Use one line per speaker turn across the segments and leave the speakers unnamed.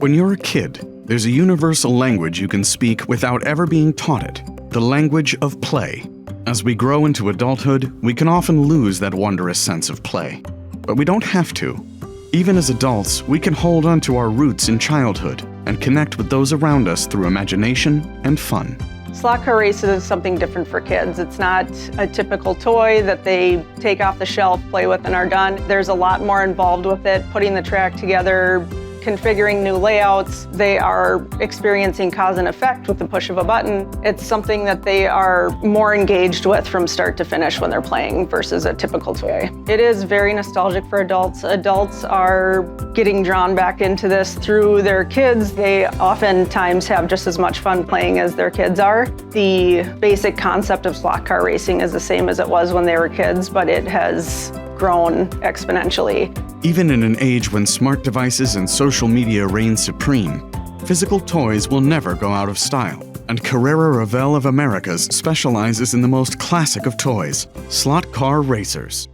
When you're a kid, there's a universal language you can speak without ever being taught it, the language of play. As we grow into adulthood, we can often lose that wondrous sense of play. But we don't have to. Even as adults, we can hold on to our roots in childhood and connect with those around us through imagination and fun.
Slot car races is something different for kids. It's not a typical toy that they take off the shelf, play with, and are done. There's a lot more involved with it, putting the track together, configuring new layouts. They are experiencing cause and effect with the push of a button. It's something that they are more engaged with from start to finish when they're playing versus a typical toy. It is very nostalgic for adults. Adults are getting drawn back into this through their kids. They oftentimes have just as much fun playing as their kids are. The basic concept of slot car racing is the same as it was when they were kids, but it has grown exponentially.
Even in an age when smart devices and social media reign supreme, physical toys will never go out of style. And Carrera Revell of Americas specializes in the most classic of toys, slot car racers.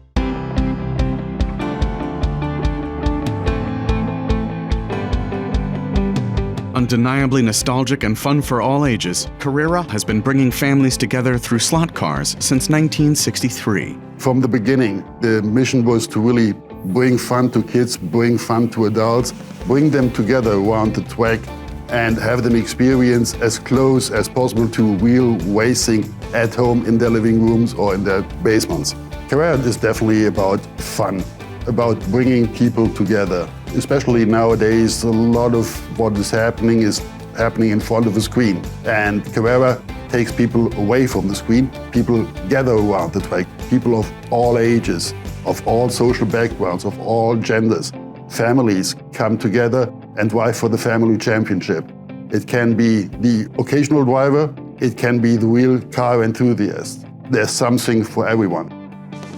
Undeniably nostalgic and fun for all ages, Carrera has been bringing families together through slot cars since 1963.
From the beginning, the mission was to really bring fun to kids, bring fun to adults, bring them together around the track and have them experience as close as possible to real racing at home in their living rooms or in their basements. Carrera is definitely about fun, about bringing people together. Especially nowadays, a lot of what is happening in front of a screen. And Carrera takes people away from the screen. People gather around the track, people of all ages, of all social backgrounds, of all genders. Families come together and drive for the family championship. It can be the occasional driver, it can be the real car enthusiast. There's something for everyone.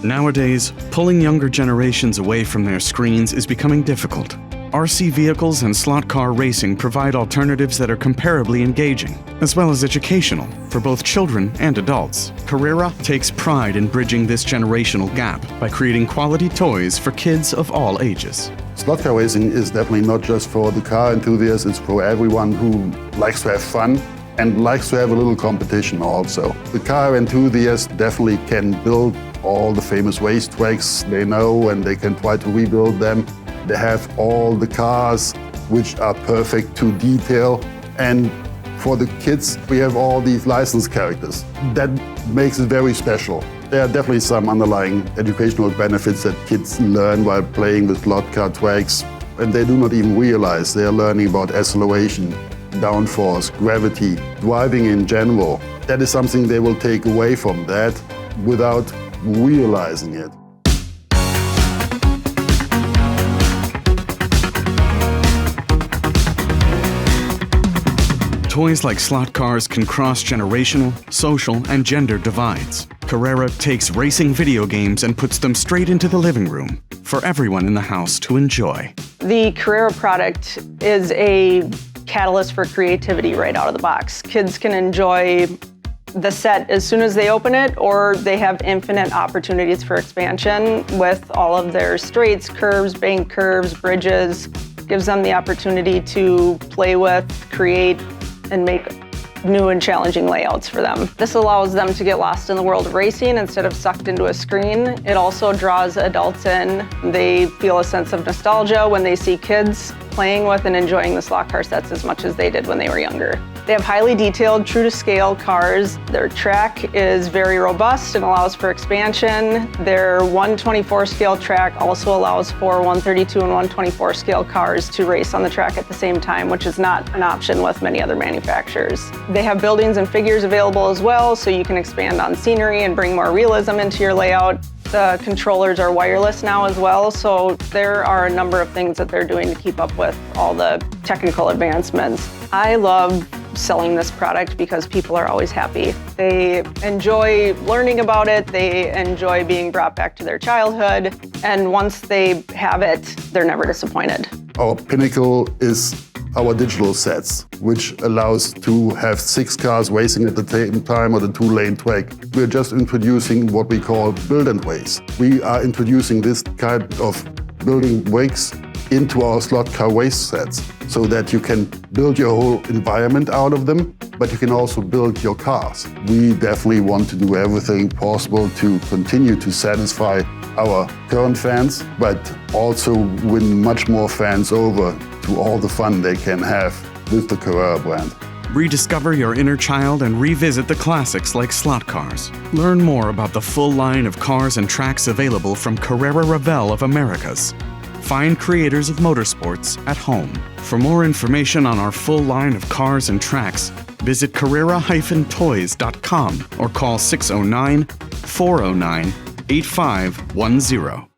Nowadays, pulling younger generations away from their screens is becoming difficult. RC vehicles and slot car racing provide alternatives that are comparably engaging, as well as educational, for both children and adults. Carrera takes pride in bridging this generational gap by creating quality toys for kids of all ages.
Slot car racing is definitely not just for the car enthusiasts, it's for everyone who likes to have fun and likes to have a little competition also. The car enthusiast definitely can build all the famous racetracks they know and they can try to rebuild them. They have all the cars which are perfect to detail. And for the kids, we have all these licensed characters. That makes it very special. There are definitely some underlying educational benefits that kids learn while playing with slot car tracks, and they do not even realize they are learning about acceleration, downforce, gravity, driving in general. That is something they will take away from that without realizing it.
Toys like slot cars can cross generational, social, and gender divides. Carrera takes racing video games and puts them straight into the living room for everyone in the house to enjoy.
The Carrera product is a catalyst for creativity right out of the box. Kids can enjoy the set as soon as they open it, or they have infinite opportunities for expansion with all of their straights, curves, bank curves, bridges. Gives them the opportunity to play with, create, and make new and challenging layouts for them. This allows them to get lost in the world of racing instead of sucked into a screen. It also draws adults in. They feel a sense of nostalgia when they see kids playing with and enjoying the slot car sets as much as they did when they were younger. They have highly detailed, true to scale cars. Their track is very robust and allows for expansion. Their 124 scale track also allows for 132 and 124 scale cars to race on the track at the same time, which is not an option with many other manufacturers. They have buildings and figures available as well, so you can expand on scenery and bring more realism into your layout. The controllers are wireless now as well, so there are a number of things that they're doing to keep up with all the technical advancements. I love selling this product because people are always happy. They enjoy learning about it, they enjoy being brought back to their childhood, and once they have it, they're never disappointed.
Our pinnacle is our digital sets, which allows to have 6 cars racing at the same time on a 2-lane track. We're just introducing what we call build and race. We are introducing this kind of building bricks into our slot car race sets so that you can build your whole environment out of them, but you can also build your cars. We definitely want to do everything possible to continue to satisfy our current fans, but also win much more fans over to all the fun they can have with the Carrera brand.
Rediscover your inner child and revisit the classics like slot cars. Learn more about the full line of cars and tracks available from Carrera Revell of Americas. Find creators of motorsports at home. For more information on our full line of cars and tracks, visit carrera-toys.com or call 609-409-8510.